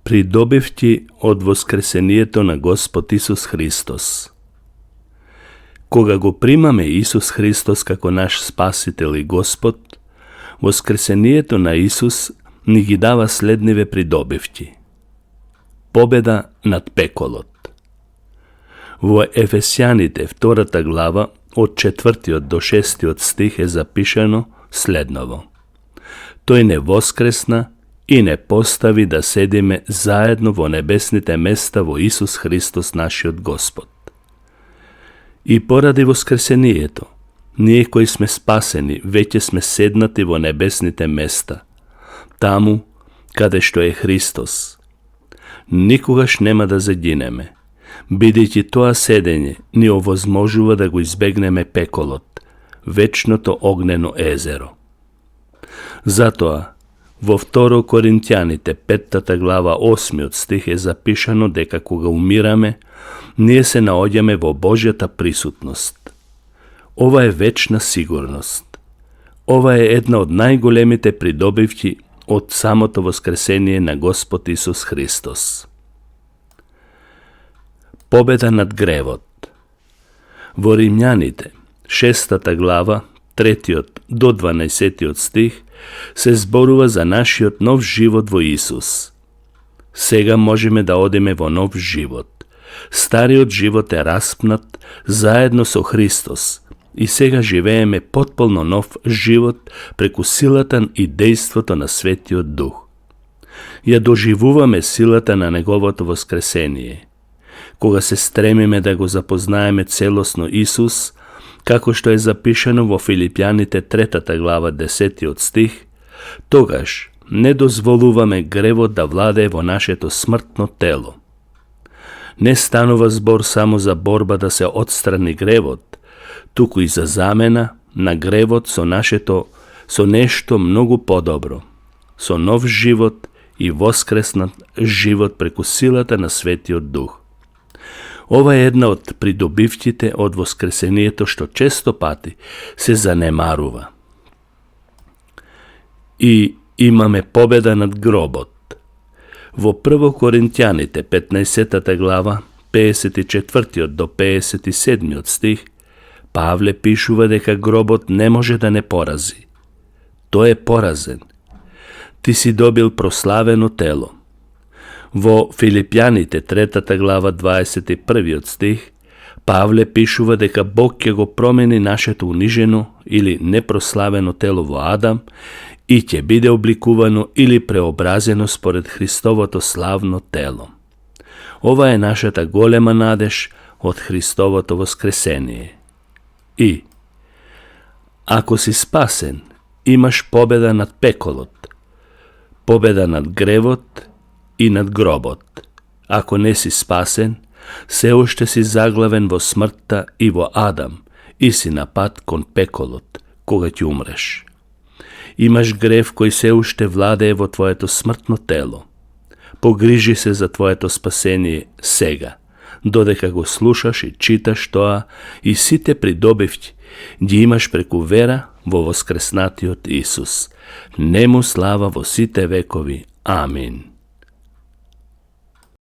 Придобивти од воскресението на Господ Исус Христос. Кога го примаме Исус Христос како наш Спасител и Господ, воскресението на Исус ни ги дава следниве придобивти. Победа над пеколот. Во Ефесјаните 2 глава од 4 до 6 стих е запишано следново: Тој не воскресна и не постави да седиме заедно во небесните места во Исус Христос нашиот Господ. И поради воскресението, ние кои сме спасени, веќе сме седнати во небесните места, таму каде што е Христос. Никогаш нема да загинеме, бидејќи тоа седење ни овозможува да го избегнеме пеколот, вечното огнено езеро. Затоа, во 2 Коринтјаните 5 глава 8 стих е запишано дека кога умираме, ние се наоѓаме во Божјата присутност. Ова е вечна сигурност. Ова е една од најголемите придобивки од самото воскресение на Господ Исус Христос. Победа над гревот. Во Римјаните 6 глава 3 до 12 стих се зборува за нашиот нов живот во Исус. Сега можеме да одиме во нов живот. Стариот живот е распнат заедно со Христос и сега живееме потполно нов живот преку силата и дејството на Светиот Дух. Ја доживуваме силата на Неговото воскресение. Кога се стремиме да го запознаеме целосно Исус, како што е запишано во Филипјаните 3 глава 10 стих, тогаш не дозволуваме гревот да владее во нашето смртно тело. Не станува збор само за борба да се отстрани гревот, туку и за замена на гревот со нешто многу подобро, со нов живот и воскреснат живот преку силата на Светиот Дух. Ова е една од придобивките од воскресението што често пати се занемарува. И имаме победа над гробот. Во 1 Коринтјаните 15 глава 54 до 57 стих Павле пишува дека гробот не може да не порази. Тој е поразен. Ти си добил прославено тело. Во Филипјаните 3 глава 21 стих Павле пишува дека Бог ќе го промени нашето унижено или непрославено тело во Адам и ќе биде обликувано или преобразено според Христовото славно тело. Ова е нашата голема надеж од Христовото воскресение. И, ако си спасен, имаш победа над пеколот, победа над гревот и над гробот. Ако не си спасен, се уште си заглавен во смртта и во Адам и си на пат кон пеколот, кога ќе умреш. Имаш грев кој се уште владее во твоето смртно тело. Погрижи се за твоето спасение сега, додека го слушаш и читаш тоа и сите придобивки ги имаш преку вера во воскреснатиот Исус. Нему слава во сите векови. Амин.